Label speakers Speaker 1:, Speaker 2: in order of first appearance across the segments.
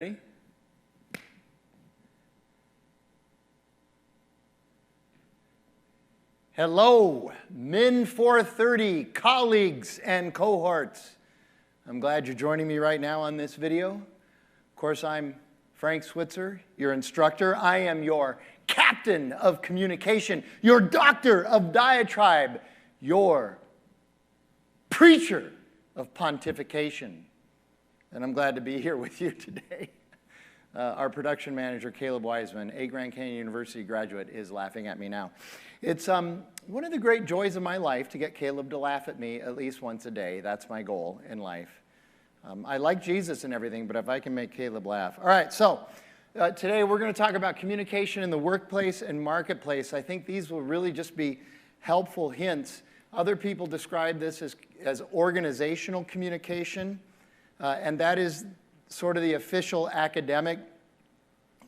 Speaker 1: Ready? Hello, Min 430 colleagues and cohorts. I'm glad you're joining me right now on this video. Of course, I'm Frank Switzer, your instructor. I am your captain of communication, your doctor of diatribe, your preacher of pontification. And I'm glad to be here with you today. Our production manager, Caleb Wiseman, a Grand Canyon University graduate, is laughing at me now. It's one of the great joys of my life to get Caleb to laugh at me at least once a day. That's my goal in life. I like Jesus and everything, but if I can make Caleb laugh. All right, so today we're going to talk about communication in the workplace and marketplace. I think these will really just be helpful hints. Other people describe this as organizational communication. And that is sort of the official academic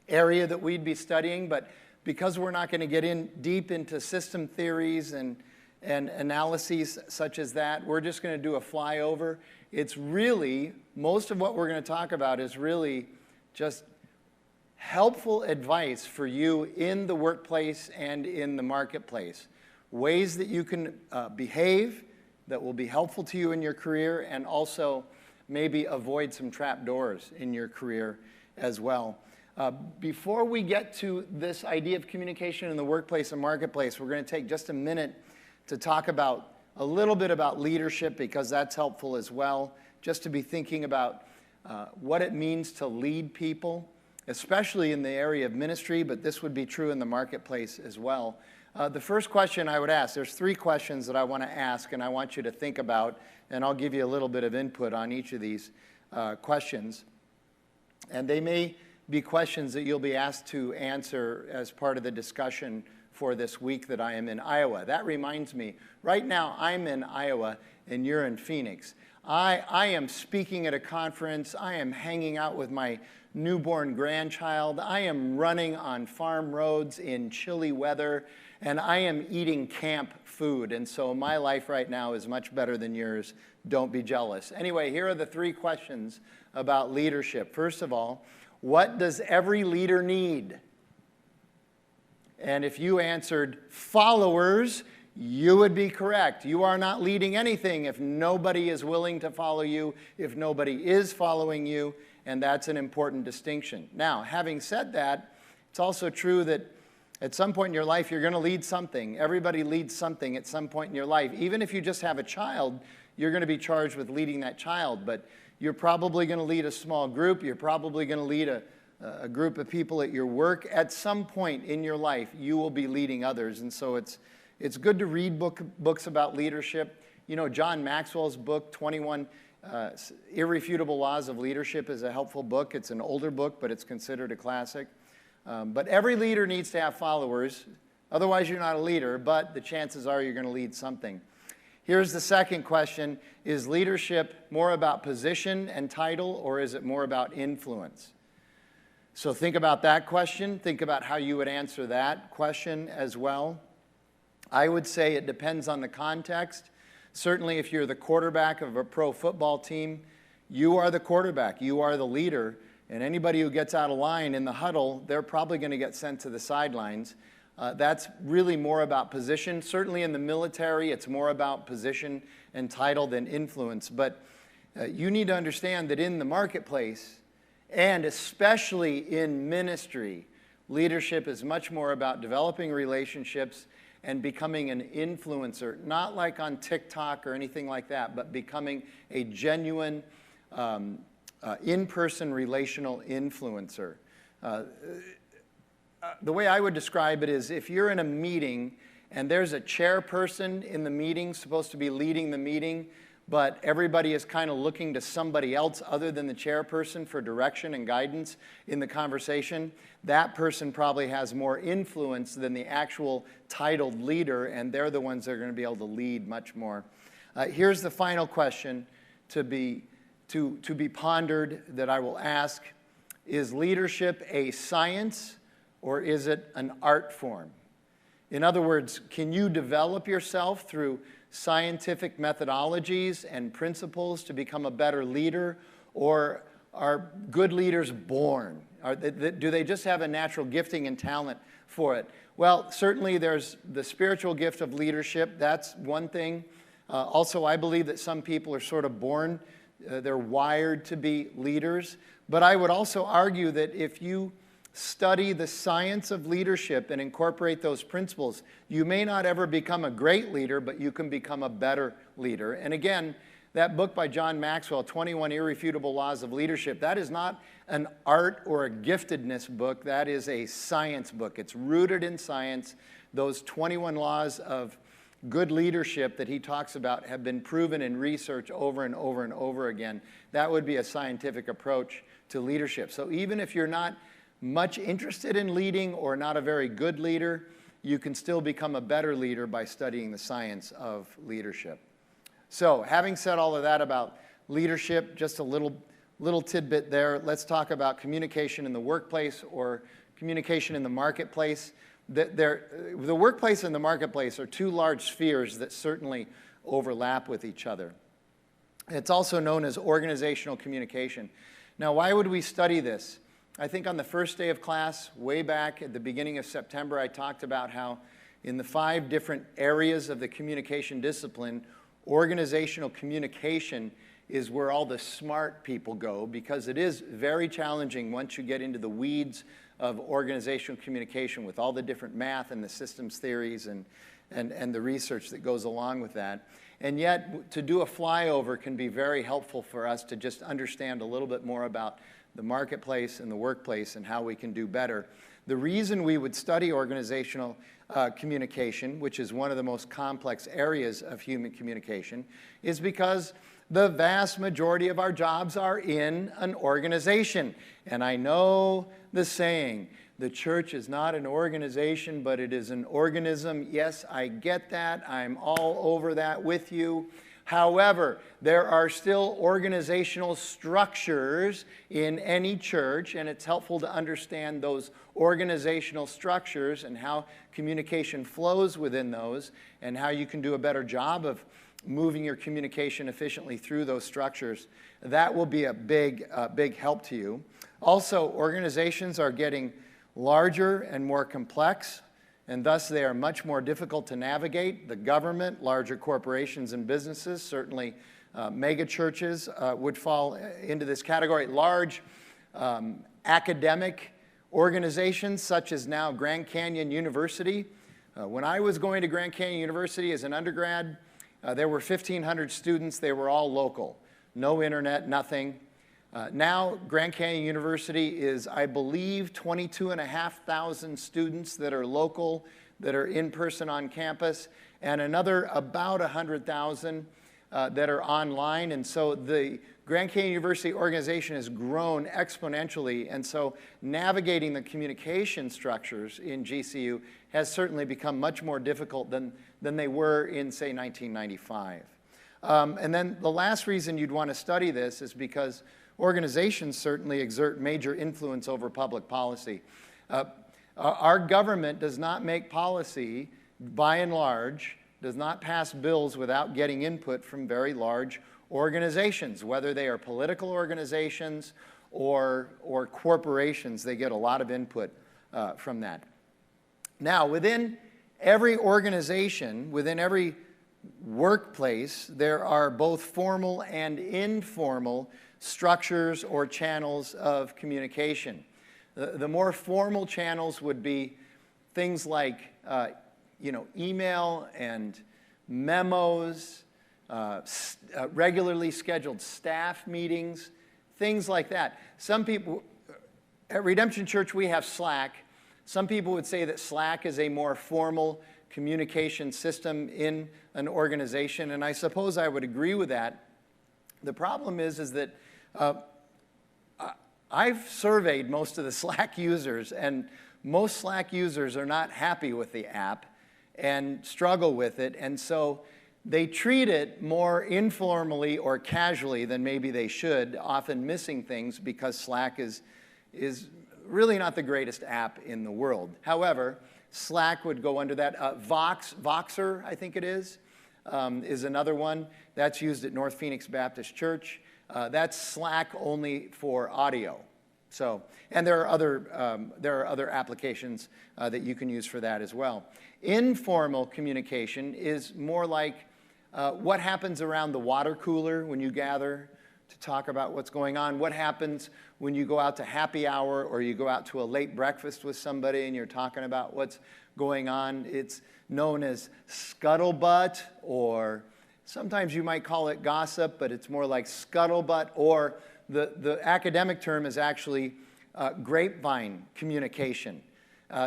Speaker 1: area that we'd be studying. But because we're not going to get in deep into system theories and analyses such as that, we're just going to do a flyover. It's really, most of what we're going to talk about is really just helpful advice for you in the workplace and in the marketplace. Ways that you can behave that will be helpful to you in your career, and also maybe avoid some trap doors in your career as well. Before we get to this idea of communication in the workplace and marketplace, we're going to take just a minute to talk about a little bit about leadership, because that's helpful as well, just to be thinking about what it means to lead people, especially in the area of ministry, but this would be true in the marketplace as well. The first question I would ask, there's three questions that I want to ask, and I want you to think about, and I'll give you a little bit of input on each of these questions. And they may be questions that you'll be asked to answer as part of the discussion for this week that I am in Iowa. That reminds me, right now I'm in Iowa and you're in Phoenix. I am speaking at a conference. I am hanging out with my newborn grandchild. I am running on farm roads in chilly weather, and I am eating camp food. And so my life right now is much better than yours. Don't be jealous. Anyway, here are the three questions about leadership. First of all, what does every leader need? And if you answered followers, you would be correct. You are not leading anything if nobody is willing to follow you, if nobody is following you, and that's an important distinction. Now, having said that, it's also true that at some point in your life, you're going to lead something. Everybody leads something at some point in your life. Even if you just have a child, you're going to be charged with leading that child. But you're probably going to lead a small group. You're probably going to lead a group of people at your work. At some point in your life, you will be leading others. And so it's good to read books about leadership. You know, John Maxwell's book, 21 Irrefutable Laws of Leadership, is a helpful book. It's an older book, but it's considered a classic. But every leader needs to have followers. Otherwise, you're not a leader, but the chances are you're going to lead something. Here's the second question. Is leadership more about position and title, or is it more about influence? So think about that question. Think about how you would answer that question as well. I would say it depends on the context. Certainly, if you're the quarterback of a pro football team, you are the quarterback. You are the leader. And anybody who gets out of line in the huddle, they're probably going to get sent to the sidelines. That's really more about position. Certainly in the military, it's more about position and title than influence. But you need to understand that in the marketplace, and especially in ministry, leadership is much more about developing relationships and becoming an influencer, not like on TikTok or anything like that, but becoming a genuine in-person relational influencer. The way I would describe it is, if you're in a meeting and there's a chairperson in the meeting supposed to be leading the meeting, but everybody is kind of looking to somebody else other than the chairperson for direction and guidance in the conversation, that person probably has more influence than the actual titled leader, and they're the ones that are going to be able to lead much more. Here's the final question to be pondered that I will ask. Is leadership a science, or is it an art form? In other words, can you develop yourself through scientific methodologies and principles to become a better leader, or are good leaders born? Do they just have a natural gifting and talent for it? Well, certainly there's the spiritual gift of leadership. That's one thing. Also, I believe that some people are sort of born, they're wired to be leaders. But I would also argue that if you study the science of leadership and incorporate those principles, you may not ever become a great leader, but you can become a better leader. And again, that book by John Maxwell, 21 Irrefutable Laws of Leadership, that is not an art or a giftedness book. That is a science book. It's rooted in science. Those 21 laws of good leadership that he talks about have been proven in research over and over and over again. That would be a scientific approach to leadership. So even if you're not much interested in leading or not a very good leader, you can still become a better leader by studying the science of leadership. So having said all of that about leadership, just a little tidbit there, let's talk about communication in the workplace or communication in the marketplace. The workplace and the marketplace are two large spheres that certainly overlap with each other. It's also known as organizational communication. Now, why would we study this? I think on the first day of class, way back at the beginning of September, I talked about how in the 5 different areas of the communication discipline, organizational communication is where all the smart people go, because it is very challenging once you get into the weeds of organizational communication with all the different math and the systems theories and the research that goes along with that. And yet, to do a flyover can be very helpful for us to just understand a little bit more about the marketplace and the workplace and how we can do better. The reason we would study organizational communication, which is one of the most complex areas of human communication, is because the vast majority of our jobs are in an organization. And I know the saying, the church is not an organization, but it is an organism. Yes, I get that. I'm all over that with you. However, there are still organizational structures in any church, and it's helpful to understand those organizational structures and how communication flows within those and how you can do a better job of moving your communication efficiently through those structures. That will be a big help to you. Also, organizations are getting larger and more complex, and thus they are much more difficult to navigate. The government, larger corporations and businesses, certainly mega churches would fall into this category. Large academic organizations such as now Grand Canyon University. When I was going to Grand Canyon University as an undergrad, there were 1,500 students. They were all local. No internet, nothing. Now, Grand Canyon University is, I believe, 22,500 students that are local, that are in person on campus, and another about 100,000 that are online. And so the Grand Canyon University organization has grown exponentially. And so navigating the communication structures in GCU has certainly become much more difficult than they were in, say, 1995. And then the last reason you'd want to study this is because organizations certainly exert major influence over public policy. Our government does not make policy, by and large, does not pass bills without getting input from very large organizations, whether they are political organizations or corporations. They get a lot of input from that. Now, within every organization, within every workplace, there are both formal and informal structures or channels of communication. The more formal channels would be things like email and memos, regularly scheduled staff meetings, things like that. Some people, at Redemption Church, we have Slack. Some people would say that Slack is a more formal communication system in an organization, and I suppose I would agree with that. The problem is that I've surveyed most of the Slack users, and most Slack users are not happy with the app and struggle with it, and so they treat it more informally or casually than maybe they should, often missing things because Slack is really not the greatest app in the world. However, Slack would go under that. Voxer, I think it is another one. That's used at North Phoenix Baptist Church. That's Slack only for audio. So, and there are other applications that you can use for that as well. Informal communication is more like what happens around the water cooler when you gather to talk about what's going on. What happens when you go out to happy hour or you go out to a late breakfast with somebody and you're talking about what's going on. It's known as scuttlebutt, or sometimes you might call it gossip, but it's more like scuttlebutt, or the academic term is actually grapevine communication.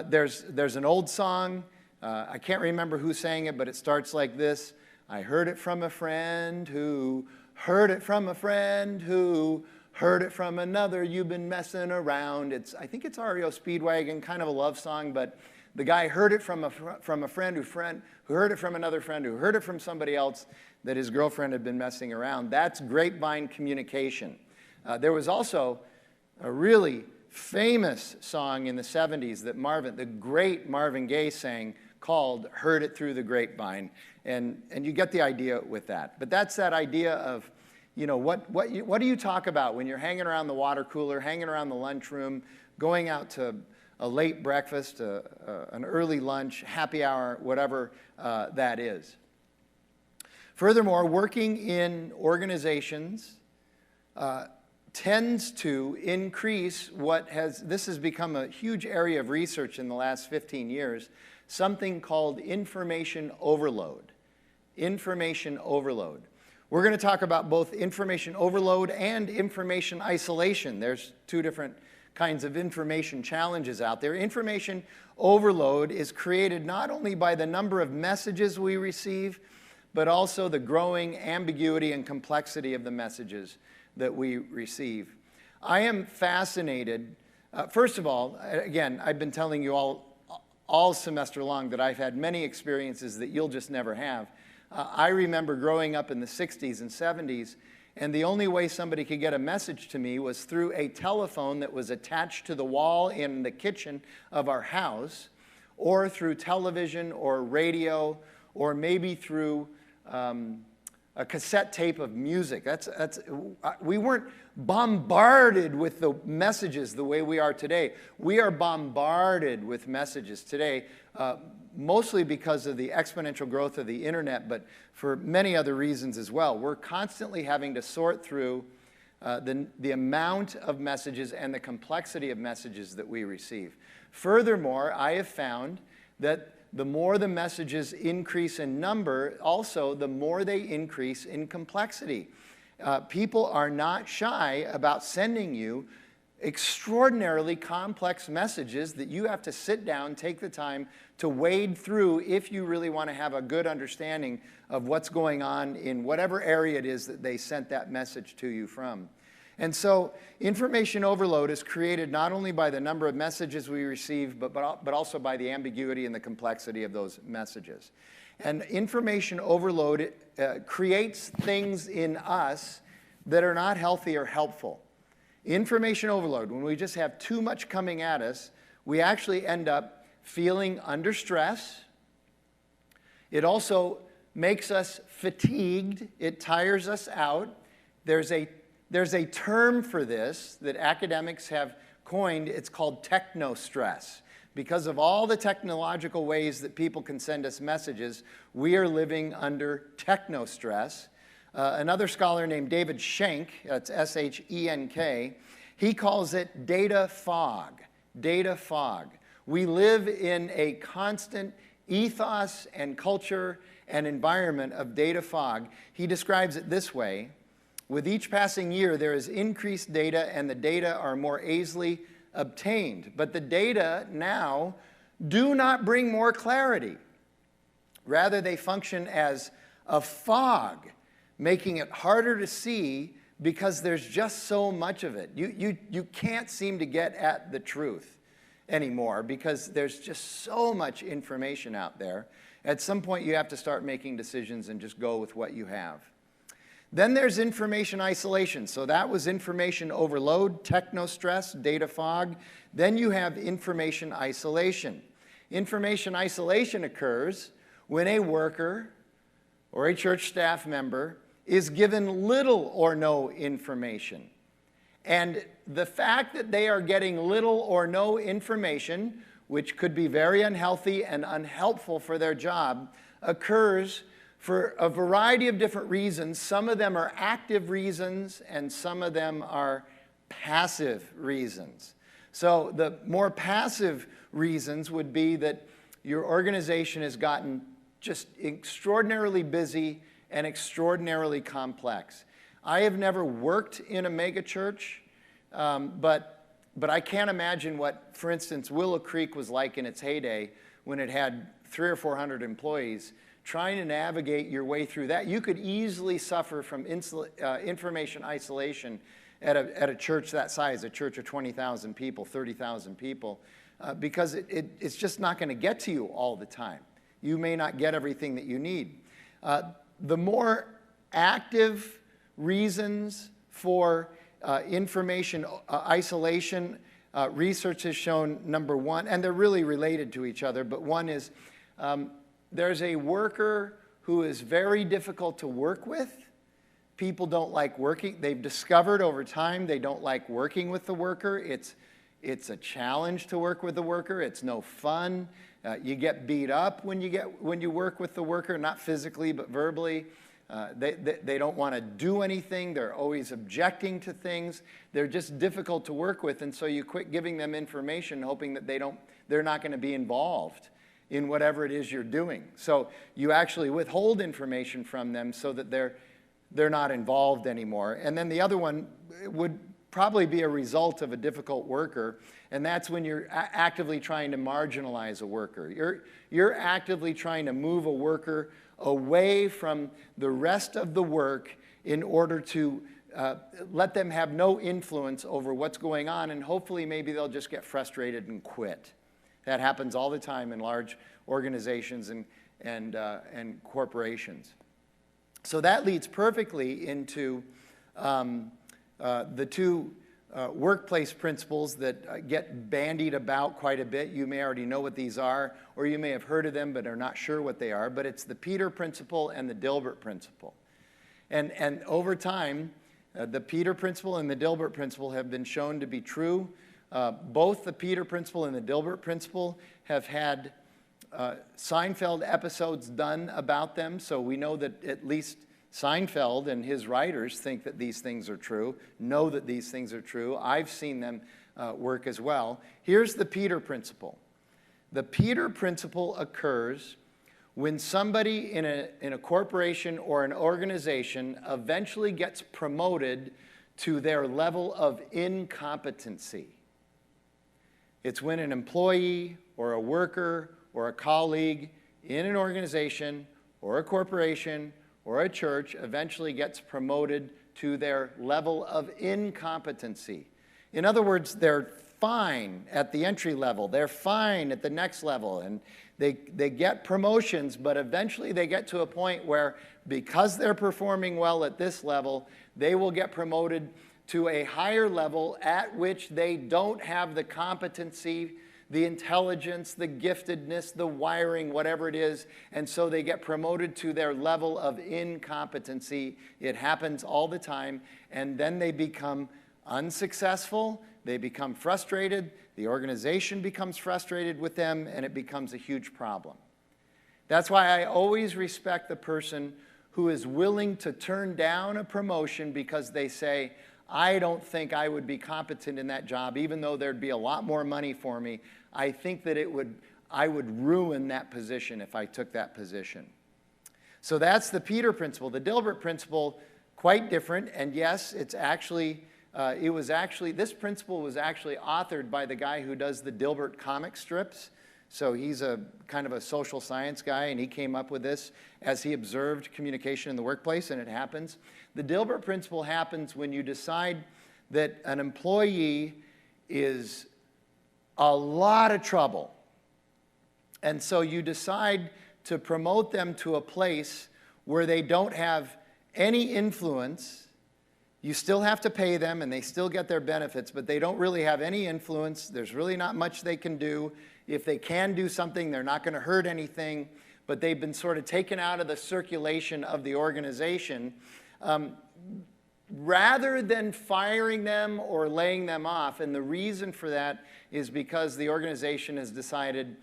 Speaker 1: There's an old song, I can't remember who sang it, but it starts like this. I heard it from a friend who heard it from a friend who heard it from another. You've been messing around. I think it's REO Speedwagon, kind of a love song, but the guy heard it from a friend who heard it from another friend who heard it from somebody else that his girlfriend had been messing around. That's grapevine communication. There was also a really famous song in the 70s that the great Marvin Gaye sang, called Heard It Through the Grapevine. And you get the idea with that. But that's that idea of, you know, what do you talk about when you're hanging around the water cooler, hanging around the lunchroom, going out to a late breakfast, an early lunch, happy hour, whatever that is. Furthermore, working in organizations tends to increase this has become a huge area of research in the last 15 years, something called information overload. Information overload. We're going to talk about both information overload and information isolation. There's two different kinds of information challenges out there. Information overload is created not only by the number of messages we receive, but also the growing ambiguity and complexity of the messages that we receive. I am fascinated. First of all, again, I've been telling you all semester long that I've had many experiences that you'll just never have. I remember growing up in the 60s and 70s, and the only way somebody could get a message to me was through a telephone that was attached to the wall in the kitchen of our house, or through television or radio, or maybe through a cassette tape of music. We weren't bombarded with the messages the way we are today. We are bombarded with messages today, mostly because of the exponential growth of the internet, but for many other reasons as well. We're constantly having to sort through the amount of messages and the complexity of messages that we receive. Furthermore, I have found that the more the messages increase in number, also the more they increase in complexity. People are not shy about sending you extraordinarily complex messages that you have to sit down, take the time to wade through if you really want to have a good understanding of what's going on in whatever area it is that they sent that message to you from. And so information overload is created not only by the number of messages we receive, but also by the ambiguity and the complexity of those messages. And information overload creates things in us that are not healthy or helpful. Information overload, when we just have too much coming at us, we actually end up feeling under stress. It also makes us fatigued. It tires us out. There's a term for this that academics have coined. It's called technostress. Because of all the technological ways that people can send us messages, we are living under technostress. Another scholar named David Schenk, that's S-H-E-N-K, he calls it data fog. Data fog. We live in a constant ethos and culture and environment of data fog. He describes it this way: with each passing year, there is increased data, and the data are more easily obtained. But the data now do not bring more clarity. Rather, they function as a fog, making it harder to see because there's just so much of it. You can't seem to get at the truth anymore because there's just so much information out there. At some point, you have to start making decisions and just go with what you have. Then there's information isolation. So that was information overload, technostress, data fog. Then you have information isolation. Information isolation occurs when a worker or a church staff member is given little or no information. And the fact that they are getting little or no information, which could be very unhealthy and unhelpful for their job, occurs for a variety of different reasons. Some of them are active reasons, and some of them are passive reasons. So the more passive reasons would be that your organization has gotten just extraordinarily busy and extraordinarily complex. I have never worked in a mega church, but I can't imagine what, for instance, Willow Creek was like in its heyday when it had 300 or 400 employees. Trying to navigate your way through that, you could easily suffer from information isolation at a church that size, a church of 20,000 people, 30,000 people, because it's just not going to get to you all the time. You may not get everything that you need. The more active reasons for information isolation, research has shown, number one, and they're really related to each other, but one is there's a worker who is very difficult to work with. People don't like working. They've discovered over time they don't like working with the worker. It's a challenge to work with the worker. It's no fun. You get beat up when you work with the worker, not physically but verbally. They don't want to do anything. They're always objecting to things. They're just difficult to work with, and so you quit giving them information, hoping that they're not going to be involved in whatever it is you're doing. So you actually withhold information from them so that they're not involved anymore. And then the other one would probably be a result of a difficult worker, and that's when you're actively trying to marginalize a worker. You're actively trying to move a worker away from the rest of the work in order to let them have no influence over what's going on, and hopefully maybe they'll just get frustrated and quit. That happens all the time in large organizations and corporations. So that leads perfectly into the two workplace principles that get bandied about quite a bit. You may already know what these are, or you may have heard of them but are not sure what they are, but it's the Peter Principle and the Dilbert Principle. And over time, the Peter Principle and the Dilbert Principle have been shown to be true. Both the Peter Principle and the Dilbert Principle have had Seinfeld episodes done about them, so we know that at least Seinfeld and his writers think that these things are true, know that these things are true. I've seen them work as well. Here's the Peter Principle. The Peter Principle occurs when somebody in a corporation or an organization eventually gets promoted to their level of incompetency. It's when an employee or a worker or a colleague in an organization or a corporation or a church eventually gets promoted to their level of incompetency. In other words, they're fine at the entry level, they're fine at the next level, and they get promotions, but eventually they get to a point where because they're performing well at this level, they will get promoted to a higher level at which they don't have the competency, the intelligence, the giftedness, the wiring, whatever it is, and so they get promoted to their level of incompetency. It happens all the time, and then they become unsuccessful, they become frustrated, the organization becomes frustrated with them, and it becomes a huge problem. That's why I always respect the person who is willing to turn down a promotion because they say, I don't think I would be competent in that job, even though there'd be a lot more money for me. I think that I would ruin that position if I took that position. So that's the Peter Principle. The Dilbert Principle, quite different, and yes, it's actually, this principle was actually authored by the guy who does the Dilbert comic strips. So he's a kind of a social science guy, and he came up with this as he observed communication in the workplace, and it happens. The Dilbert Principle happens when you decide that an employee is a lot of trouble. And so you decide to promote them to a place where they don't have any influence. You still have to pay them, and they still get their benefits, but they don't really have any influence. There's really not much they can do. If they can do something, they're not going to hurt anything, but they've been sort of taken out of the circulation of the organization rather than firing them or laying them off. And the reason for that is because the organization has decided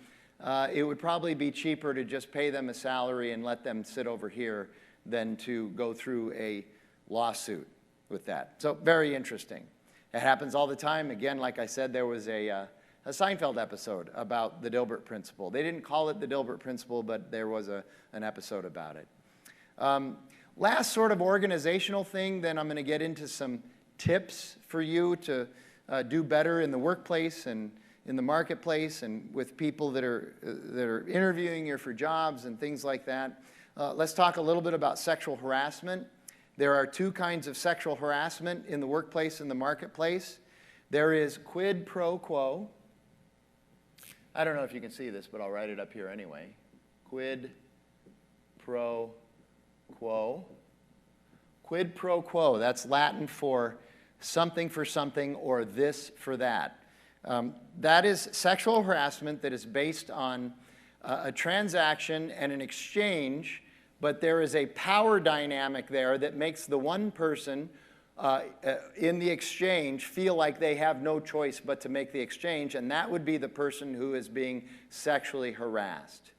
Speaker 1: it would probably be cheaper to just pay them a salary and let them sit over here than to go through a lawsuit with that. So very interesting. It happens all the time. Again, like I said, there was a Seinfeld episode about the Dilbert Principle. They didn't call it the Dilbert Principle, but there was an episode about it. Last sort of organizational thing, then I'm going to get into some tips for you to do better in the workplace and in the marketplace and with people that are interviewing you for jobs and things like that. Let's talk a little bit about sexual harassment. There are two kinds of sexual harassment in the workplace and the marketplace. There is quid pro quo. I don't know if you can see this, but I'll write it up here anyway. Quid pro quo. Quid pro quo, that's Latin for something or this for that. That is sexual harassment that is based on a transaction and an exchange, but there is a power dynamic there that makes the one person in the exchange feel like they have no choice but to make the exchange, and that would be the person who is being sexually harassed.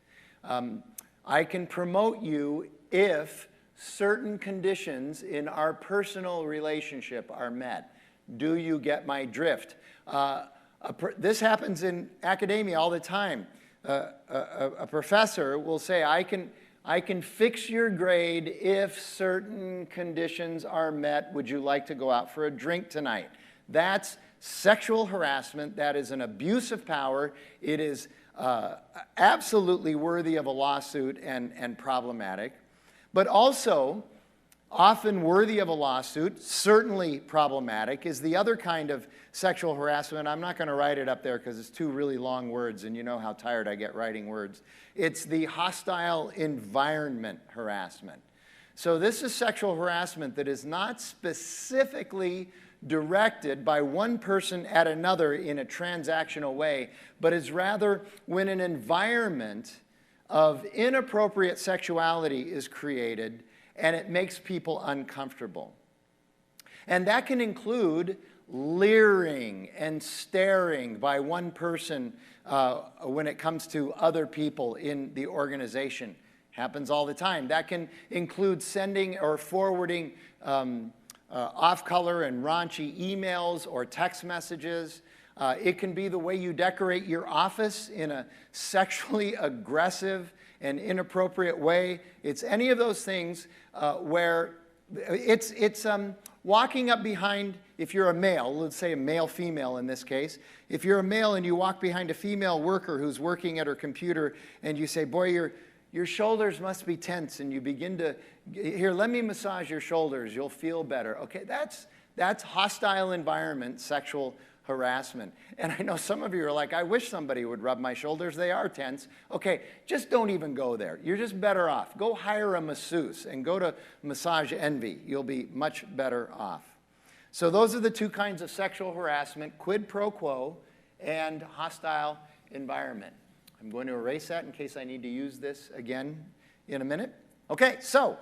Speaker 1: I can promote you if certain conditions in our personal relationship are met. Do you get my drift? This happens in academia all the time. A professor will say, I can fix your grade if certain conditions are met. Would you like to go out for a drink tonight? That's sexual harassment. That is an abuse of power. It is absolutely worthy of a lawsuit and problematic. But also, often worthy of a lawsuit, certainly problematic, is the other kind of sexual harassment. I'm not going to write it up there because it's two really long words, and you know how tired I get writing words. It's the hostile environment harassment. So this is sexual harassment that is not specifically directed by one person at another in a transactional way, but is rather when an environment of inappropriate sexuality is created and it makes people uncomfortable. And that can include leering and staring by one person when it comes to other people in the organization. Happens all the time. That can include sending or forwarding off-color and raunchy emails or text messages. It can be the way you decorate your office in a sexually aggressive and inappropriate way. It's any of those things where it's walking up behind, if you're a male, let's say a male-female in this case, if you're a male and you walk behind a female worker who's working at her computer and you say, boy, your shoulders must be tense, and you begin to, here, let me massage your shoulders, you'll feel better. Okay, that's hostile environment, sexual harassment. And I know some of you are like, I wish somebody would rub my shoulders. They are tense. Okay, just don't even go there. You're just better off. Go hire a masseuse and go to Massage Envy. You'll be much better off. So those are the two kinds of sexual harassment, quid pro quo and hostile environment. I'm going to erase that in case I need to use this again in a minute. Okay, so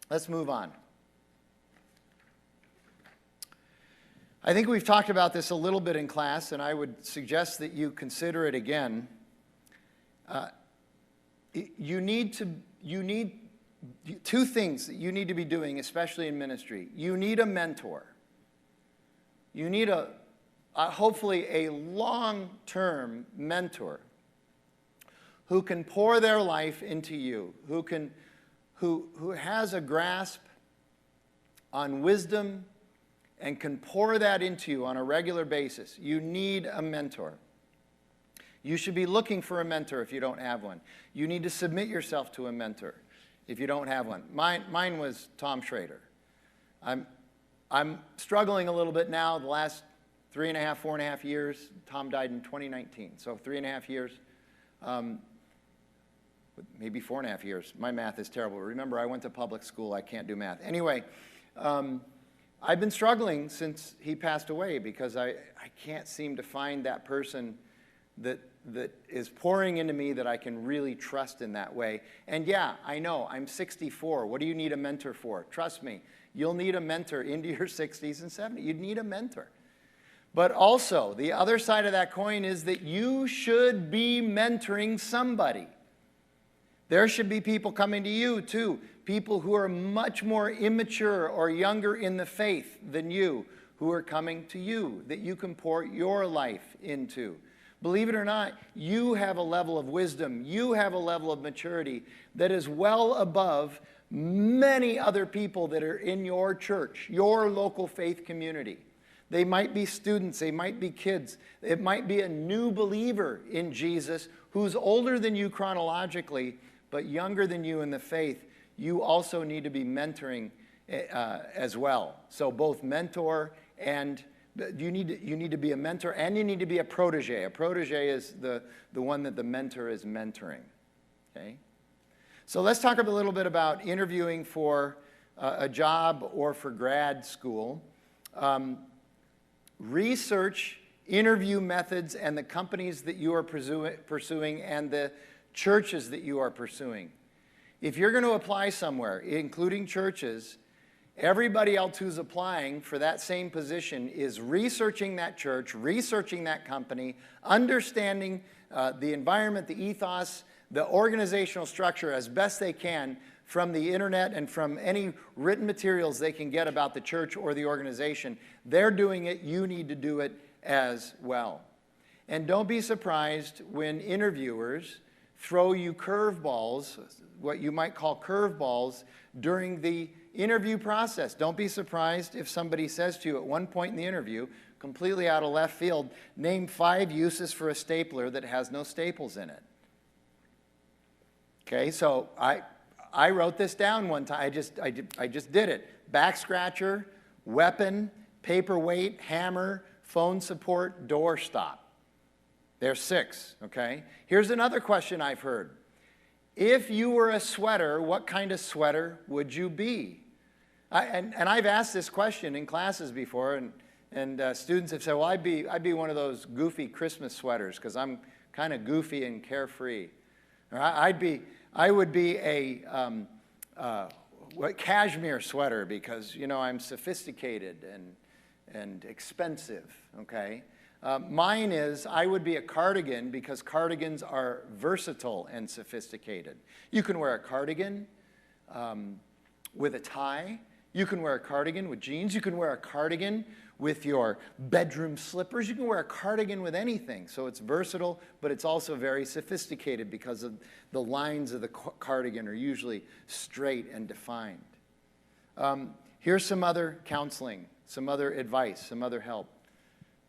Speaker 1: let's move on. I think we've talked about this a little bit in class, and I would suggest that you consider it again. You need two things that you need to be doing, especially in ministry. You need a mentor. You need hopefully a long-term mentor who can pour their life into you, who has a grasp on wisdom and can pour that into you on a regular basis. You need a mentor. You should be looking for a mentor if you don't have one. You need to submit yourself to a mentor if you don't have one. Mine was Tom Schrader. I'm struggling a little bit now the last 4.5 years. Tom died in 2019, so 3.5 years. Maybe 4.5 years. My math is terrible. Remember, I went to public school. I can't do math. Anyway, I've been struggling since he passed away because I can't seem to find that person that is pouring into me that I can really trust in that way. And yeah, I know, I'm 64. What do you need a mentor for? Trust me, you'll need a mentor into your 60s and 70s. You'd need a mentor. But also, the other side of that coin is that you should be mentoring somebody. There should be people coming to you, too. People who are much more immature or younger in the faith than you, who are coming to you, that you can pour your life into. Believe it or not, you have a level of wisdom, you have a level of maturity that is well above many other people that are in your church, your local faith community. They might be students, they might be kids, it might be a new believer in Jesus who's older than you chronologically, but younger than you in the faith. You also need to be mentoring as well. So both mentor and you need to be a mentor, and you need to be a protege. A protege is the one that the mentor is mentoring. Okay? So let's talk a little bit about interviewing for a job or for grad school. Research interview methods and the companies that you are pursuing and the churches that you are pursuing. If you're going to apply somewhere, including churches, everybody else who's applying for that same position is researching that church, researching that company, understanding the environment, the ethos, the organizational structure as best they can from the internet and from any written materials they can get about the church or the organization. They're doing it, you need to do it as well. And don't be surprised when interviewers throw you curveballs, what you might call curveballs, during the interview process. Don't be surprised if somebody says to you at one point in the interview, completely out of left field, name 5 uses for a stapler that has no staples in it. Okay, so I wrote this down one time. I just did it. Back scratcher, weapon, paperweight, hammer, phone support, door stop. There's 6, okay? Here's another question I've heard. If you were a sweater, what kind of sweater would you be? And I've asked this question in classes before, and students have said, well, I'd be one of those goofy Christmas sweaters because I'm kind of goofy and carefree. Or I would be a cashmere sweater because, you know, I'm sophisticated and expensive, okay? Mine is, I would be a cardigan because cardigans are versatile and sophisticated. You can wear a cardigan with a tie. You can wear a cardigan with jeans. You can wear a cardigan with your bedroom slippers. You can wear a cardigan with anything. So it's versatile, but it's also very sophisticated because of the lines of the cardigan are usually straight and defined. Here's some other counseling, some other advice, some other help.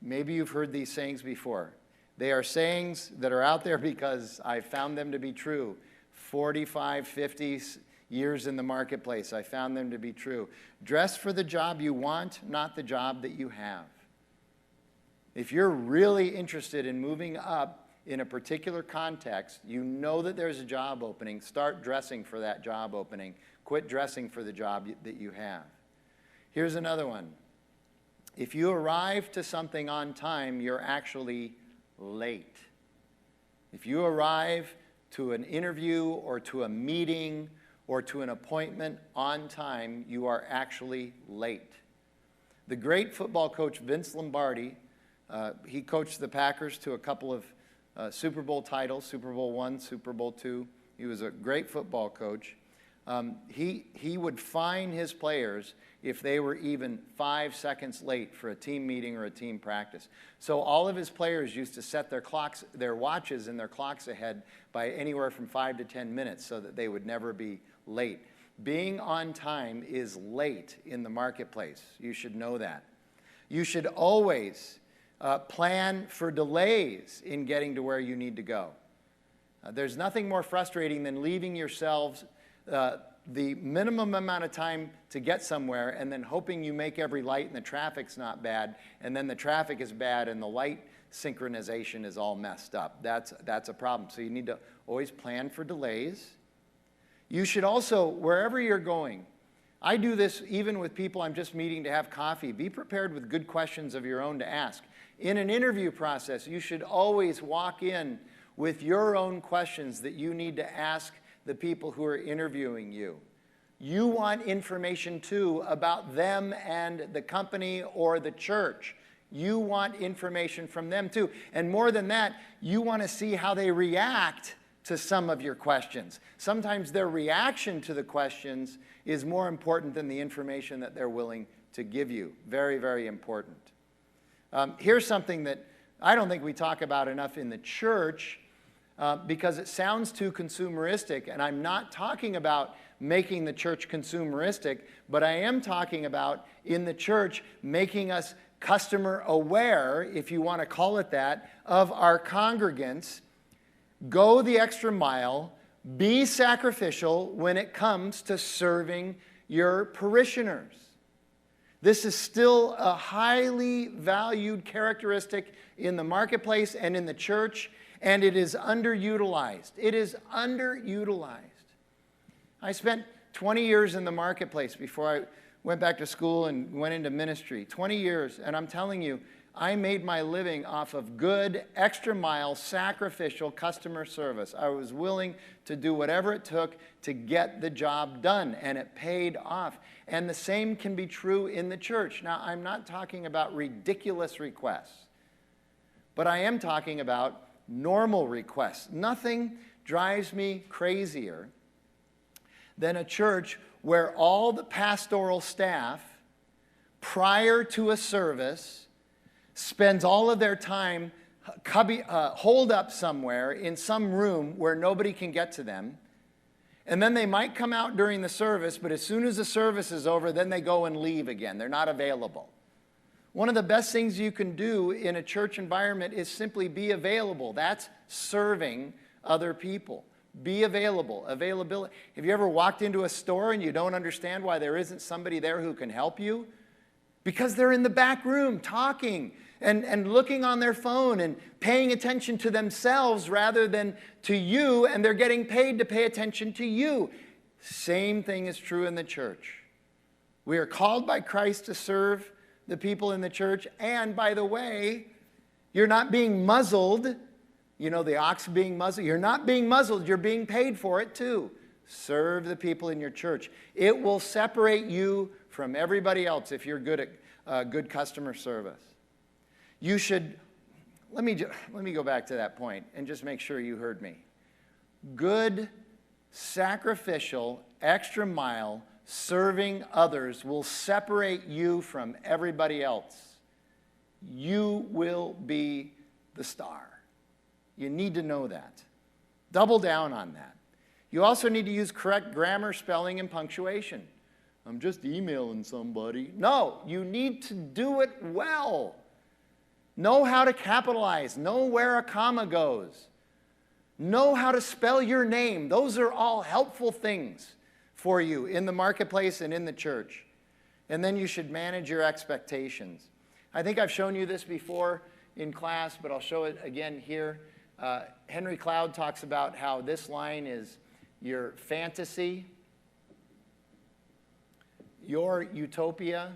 Speaker 1: Maybe you've heard these sayings before. They are sayings that are out there because I found them to be true. 45, 50 years in the marketplace, I found them to be true. Dress for the job you want, not the job that you have. If you're really interested in moving up in a particular context, you know that there's a job opening, start dressing for that job opening. Quit dressing for the job that you have. Here's another one. If you arrive to something on time, you're actually late. If you arrive to an interview or to a meeting or to an appointment on time, you are actually late. The great football coach Vince Lombardi, he coached the Packers to a couple of Super Bowl titles, Super Bowl I, Super Bowl II. He was a great football coach. He would fine his players if they were even 5 seconds late for a team meeting or a team practice. So all of his players used to set their watches and their clocks ahead by anywhere from 5 to 10 minutes so that they would never be late. Being on time is late in the marketplace. You should know that. You should always plan for delays in getting to where you need to go. There's nothing more frustrating than leaving yourselves the minimum amount of time to get somewhere and then hoping you make every light and the traffic's not bad, and then the traffic is bad and the light synchronization is all messed up. That's a problem. So you need to always plan for delays. You should also, wherever you're going, I do this even with people I'm just meeting to have coffee, be prepared with good questions of your own to ask. In an interview process, you should always walk in with your own questions that you need to ask the people who are interviewing you. You want information too about them and the company or the church. You want information from them too. And more than that, you want to see how they react to some of your questions. Sometimes their reaction to the questions is more important than the information that they're willing to give you. Very, very important. Here's something that I don't think we talk about enough in the church because it sounds too consumeristic, and I'm not talking about making the church consumeristic, but I am talking about in the church making us customer aware, if you want to call it that, of our congregants. Go the extra mile, be sacrificial when it comes to serving your parishioners. This is still a highly valued characteristic in the marketplace and in the church, and it is underutilized. It is underutilized. I spent 20 years in the marketplace before I went back to school and went into ministry. 20 years, and I'm telling you, I made my living off of good, extra mile, sacrificial customer service. I was willing to do whatever it took to get the job done, and it paid off. And the same can be true in the church. Now, I'm not talking about ridiculous requests, but I am talking about normal requests. Nothing drives me crazier than a church where all the pastoral staff, prior to a service, spends all of their time holed up somewhere in some room where nobody can get to them. And then they might come out during the service, but as soon as the service is over, then they go and leave again. They're not available. One of the best things you can do in a church environment is simply be available. That's serving other people. Be available. Availability. Have you ever walked into a store and you don't understand why there isn't somebody there who can help you? Because they're in the back room talking and looking on their phone and paying attention to themselves rather than to you, and they're getting paid to pay attention to you. Same thing is true in the church. We are called by Christ to serve the people in the church, and by the way, you're not being muzzled. You know, the ox being muzzled. You're not being muzzled. You're being paid for it too. Serve the people in your church. It will separate you from everybody else if you're good at good customer service. You should, let me go back to that point and just make sure you heard me. Good, sacrificial, extra mile, serving others will separate you from everybody else. You will be the star. You need to know that. Double down on that. You also need to use correct grammar, spelling, and punctuation. I'm just emailing somebody. No, you need to do it well. Know how to capitalize. Know where a comma goes. Know how to spell your name. Those are all helpful things for you in the marketplace and in the church. And then you should manage your expectations. I think I've shown you this before in class, but I'll show it again here. Henry Cloud talks about how this line is your fantasy, your utopia.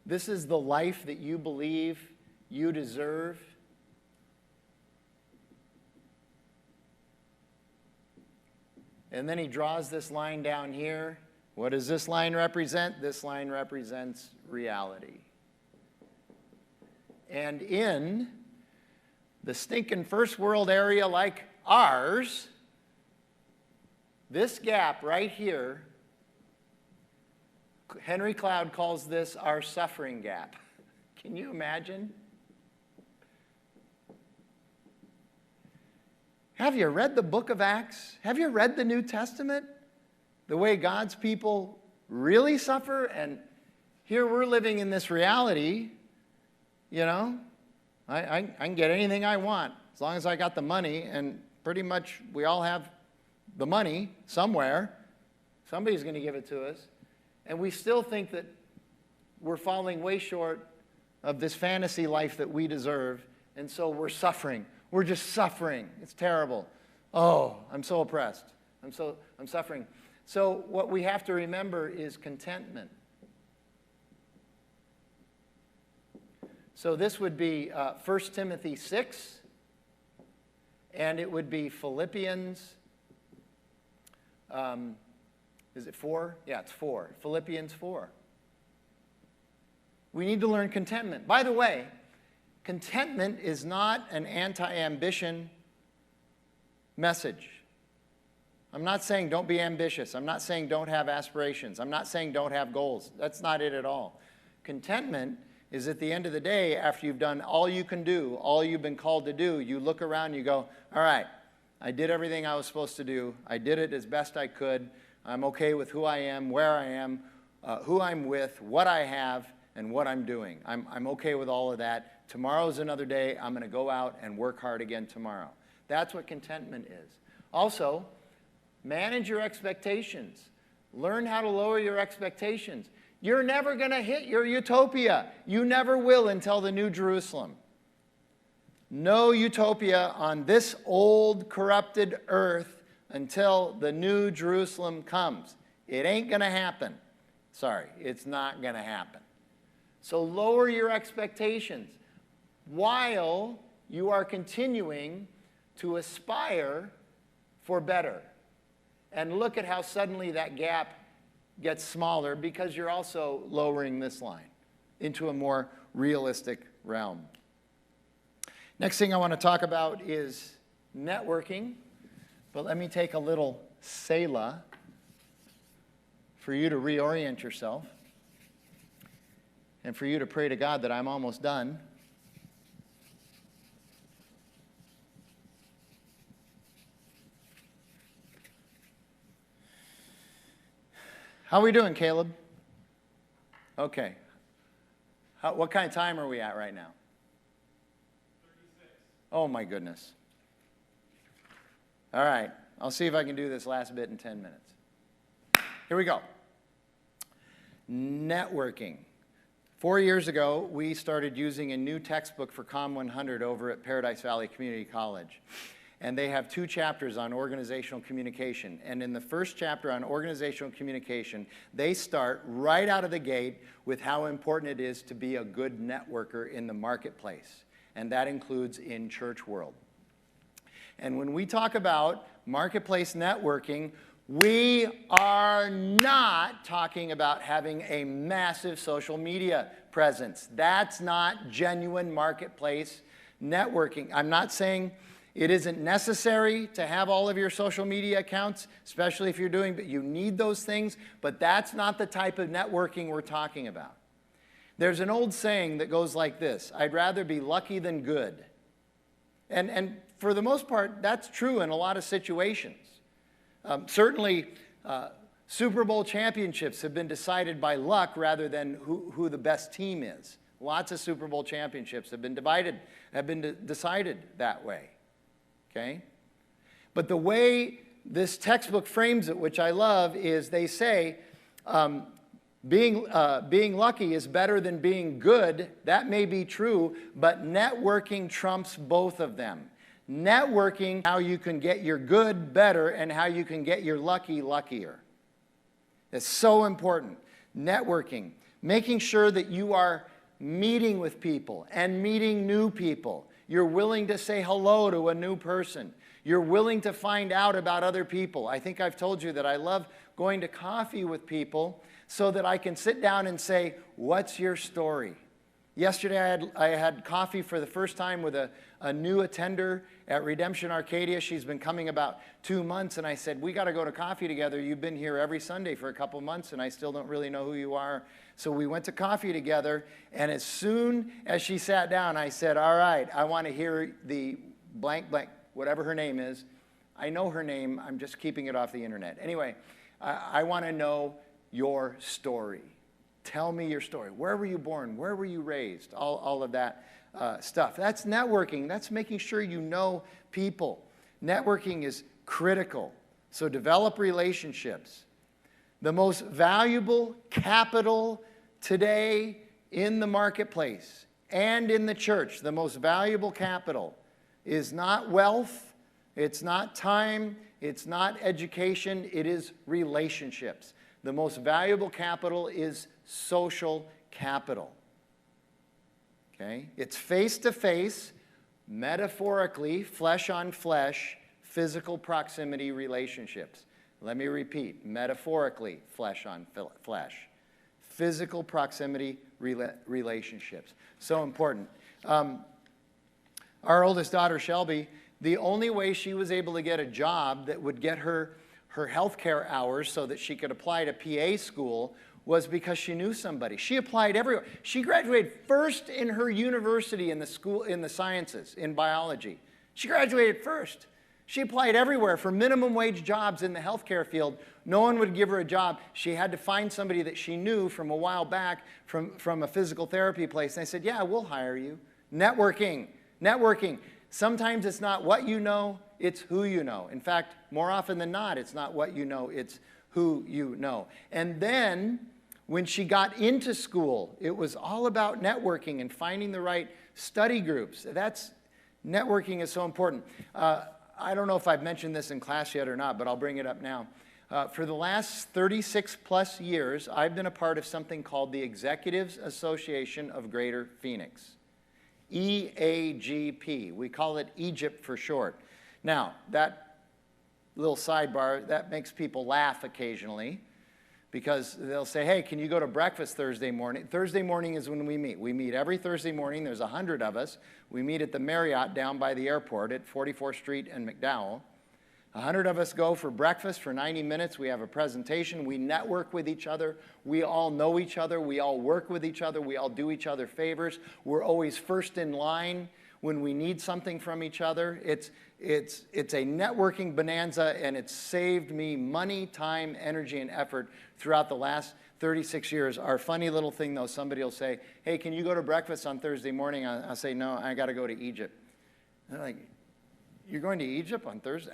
Speaker 1: This is the life that you believe you deserve. And then he draws this line down here. What does this line represent? This line represents reality. And in the stinking first world area like ours, this gap right here, Henry Cloud calls this our suffering gap. Can you imagine? Have you read the book of Acts? Have you read the New Testament? The way God's people really suffer? And here we're living in this reality, you know. I can get anything I want as long as I got the money, and pretty much we all have the money somewhere. Somebody's going to give it to us. And we still think that we're falling way short of this fantasy life that we deserve, and so we're suffering. We're just suffering. It's terrible. Oh, I'm so oppressed. I'm suffering. So what we have to remember is contentment. So this would be 1 Timothy 6, and it would be Philippians, is it 4? Yeah, it's 4. Philippians 4. We need to learn contentment. By the way, contentment is not an anti-ambition message. I'm not saying don't be ambitious. I'm not saying don't have aspirations. I'm not saying don't have goals. That's not it at all. Contentment is at the end of the day, after you've done all you can do, all you've been called to do, you look around and you go, all right, I did everything I was supposed to do. I did it as best I could. I'm okay with who I am, where I am, who I'm with, what I have, and what I'm doing. I'm okay with all of that. Tomorrow's another day. I'm going to go out and work hard again tomorrow. That's what contentment is. Also, manage your expectations. Learn how to lower your expectations. You're never going to hit your utopia. You never will until the New Jerusalem. No utopia on this old, corrupted earth until the New Jerusalem comes. It ain't going to happen. Sorry, it's not going to happen. So lower your expectations while you are continuing to aspire for better. And look at how suddenly that gap gets smaller because you're also lowering this line into a more realistic realm. Next thing I want to talk about is networking. But let me take a little Selah for you to reorient yourself and for you to pray to God that I'm almost done. How are we doing, Caleb? Okay. What kind of time are we at right now?
Speaker 2: 36.
Speaker 1: Oh, my goodness. All right. I'll see if I can do this last bit in 10 minutes. Here we go. Networking. 4 years ago, we started using a new textbook for COM 100 over at Paradise Valley Community College. And they have 2 chapters on organizational communication. And in the first chapter on organizational communication, they start right out of the gate with how important it is to be a good networker in the marketplace. And that includes in church world. And when we talk about marketplace networking, we are not talking about having a massive social media presence. That's not genuine marketplace networking. I'm not saying it isn't necessary to have all of your social media accounts, especially if you're doing, but you need those things, but that's not the type of networking we're talking about. There's an old saying that goes like this: I'd rather be lucky than good. And for the most part, that's true in a lot of situations. Certainly, Super Bowl championships have been decided by luck rather than who the best team is. Lots of Super Bowl championships have been decided that way. Okay? But the way this textbook frames it, which I love, is they say being lucky is better than being good. That may be true, but networking trumps both of them. Networking, how you can get your good better and how you can get your lucky luckier. It's so important. Networking, making sure that you are meeting with people and meeting new people. You're willing to say hello to a new person. You're willing to find out about other people. I think I've told you that I love going to coffee with people so that I can sit down and say, what's your story? Yesterday I had coffee for the first time with a new attender at Redemption Arcadia. She's been coming about 2 months, and I said, we got to go to coffee together. You've been here every Sunday for a couple months, and I still don't really know who you are. So we went to coffee together, and as soon as she sat down, I said, all right, I want to hear the blank, blank, whatever her name is. I know her name. I'm just keeping it off the internet. Anyway, I want to know your story. Tell me your story. Where were you born? Where were you raised? All of that stuff. That's networking. That's making sure you know people. Networking is critical. So develop relationships. The most valuable capital today in the marketplace and in the church, the most valuable capital is not wealth, it's not time, it's not education, it is relationships. The most valuable capital is social capital. Okay? It's face-to-face, metaphorically, flesh on flesh, physical proximity relationships. Let me repeat, metaphorically, flesh on flesh. Physical proximity relationships. So important. Our oldest daughter, Shelby, the only way she was able to get a job that would get her healthcare hours so that she could apply to PA school was because she knew somebody. She applied everywhere. She graduated first in her university in the school, in the sciences, in biology. She graduated first. She applied everywhere for minimum wage jobs in the healthcare field. No one would give her a job. She had to find somebody that she knew from a while back from a physical therapy place. And they said, yeah, we'll hire you. Networking. Networking. Sometimes it's not what you know, it's who you know. In fact, more often than not, it's not what you know, it's who you know. And then, when she got into school, it was all about networking and finding the right study groups. Networking is so important. I don't know if I've mentioned this in class yet or not, but I'll bring it up now. For the last 36 plus years, I've been a part of something called the Executives Association of Greater Phoenix. EAGP. We call it Egypt for short. Now, that little sidebar, that makes people laugh occasionally because they'll say, hey, can you go to breakfast Thursday morning? Thursday morning is when we meet. We meet every Thursday morning. There's 100 of us. We meet at the Marriott down by the airport at 44th Street and McDowell. 100 of us go for breakfast for 90 minutes. We have a presentation. We network with each other. We all know each other. We all work with each other. We all do each other favors. We're always first in line when we need something from each other. It's a networking bonanza, and it's saved me money, time, energy, and effort throughout the last 36 years. Our funny little thing, though, somebody will say, hey, can you go to breakfast on Thursday morning? I'll say, no, I got to go to Egypt. And they're like, you're going to Egypt on Thursday?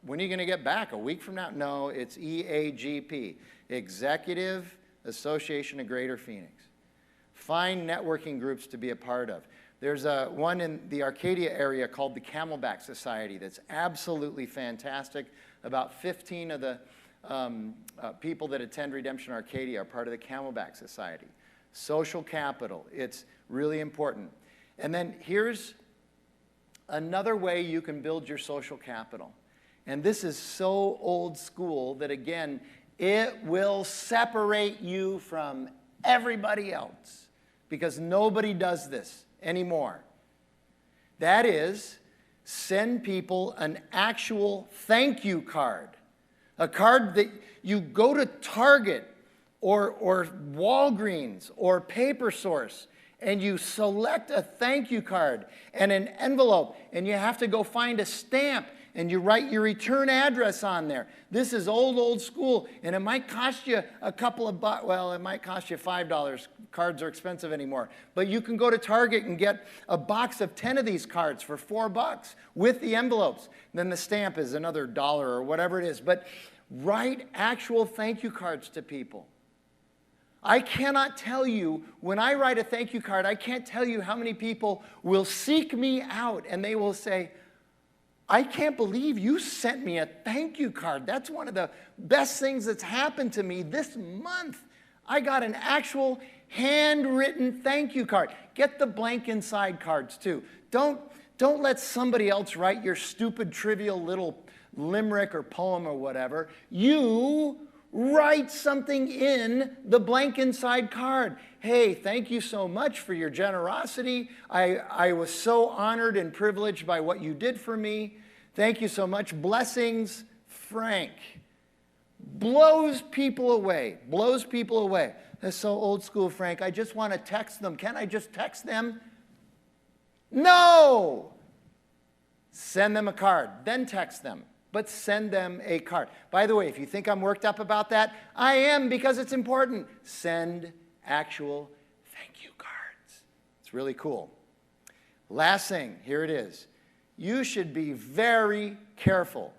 Speaker 1: When are you going to get back? A week from now? No, it's EAGP, Executive Association of Greater Phoenix. Find networking groups to be a part of. There's one in the Arcadia area called the Camelback Society that's absolutely fantastic. About 15 of the people that attend Redemption Arcadia are part of the Camelback Society. Social capital, it's really important. And then here's another way you can build your social capital. And this is so old school that, again, it will separate you from everybody else because nobody does this anymore. That is, send people an actual thank you card. A card that you go to Target or Walgreens or Paper Source and you select a thank you card and an envelope, and you have to go find a stamp, and you write your return address on there. This is old school, and it might cost you a couple of bucks. Well, it might cost you $5. Cards are expensive anymore. But you can go to Target and get a box of 10 of these cards for $4 with the envelopes. Then the stamp is another $1 or whatever it is. But write actual thank you cards to people. I cannot tell you, when I write a thank you card, I can't tell you how many people will seek me out and they will say, I can't believe you sent me a thank you card. That's one of the best things that's happened to me this month. I got an actual handwritten thank you card. Get the blank inside cards too. Don't let somebody else write your stupid, trivial little limerick or poem or whatever. You write something in the blank inside card. Hey, thank you so much for your generosity. I was so honored and privileged by what you did for me. Thank you so much. Blessings, Frank. Blows people away. Blows people away. That's so old school, Frank. I just want to text them. Can't I just text them? No! Send them a card, then text them. But send them a card. By the way, if you think I'm worked up about that, I am, because it's important. Send actual thank you cards. It's really cool. Last thing, here it is. You should be very careful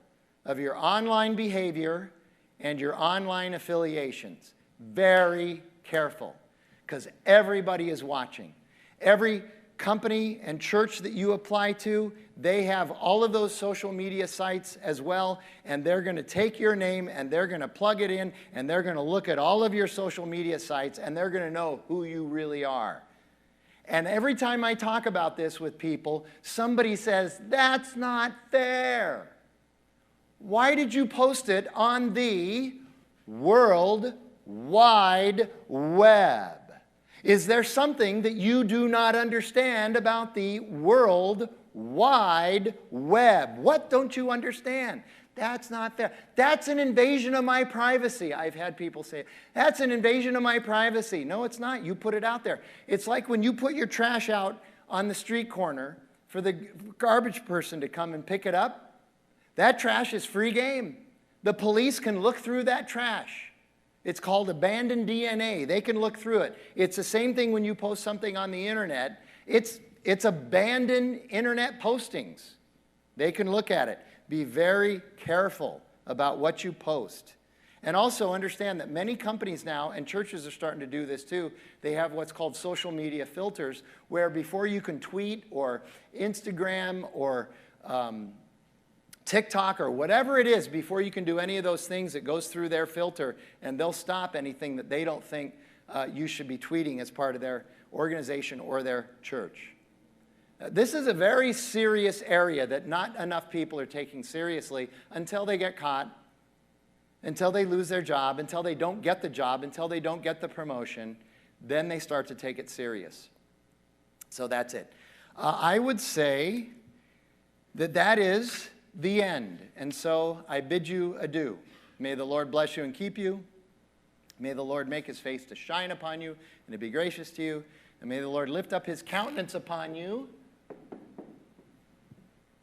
Speaker 1: of your online behavior and your online affiliations. Very careful, because everybody is watching. Every company and church that you apply to, they have all of those social media sites as well, and they're going to take your name and they're going to plug it in, and they're going to look at all of your social media sites, and they're going to know who you really are. And every time I talk about this with people, somebody says, that's not fair. Why did you post it on the World Wide Web? Is there something that you do not understand about the World Wide Web? What don't you understand? That's not fair. That's an invasion of my privacy. I've had people say, that's an invasion of my privacy. No, it's not. You put it out there. It's like when you put your trash out on the street corner for the garbage person to come and pick it up. That trash is free game. The police can look through that trash. It's called abandoned DNA. They can look through it. It's the same thing when you post something on the internet. It's abandoned internet postings. They can look at it. Be very careful about what you post. And also understand that many companies now, and churches are starting to do this too, they have what's called social media filters, where before you can tweet or Instagram or TikTok or whatever it is, before you can do any of those things, it goes through their filter, and they'll stop anything that they don't think you should be tweeting as part of their organization or their church. This is a very serious area that not enough people are taking seriously until they get caught, until they lose their job, until they don't get the job, until they don't get the promotion. Then they start to take it serious. So that's it. I would say that that is the end. And so I bid you adieu. May the Lord bless you and keep you. May the Lord make his face to shine upon you and to be gracious to you. And may the Lord lift up his countenance upon you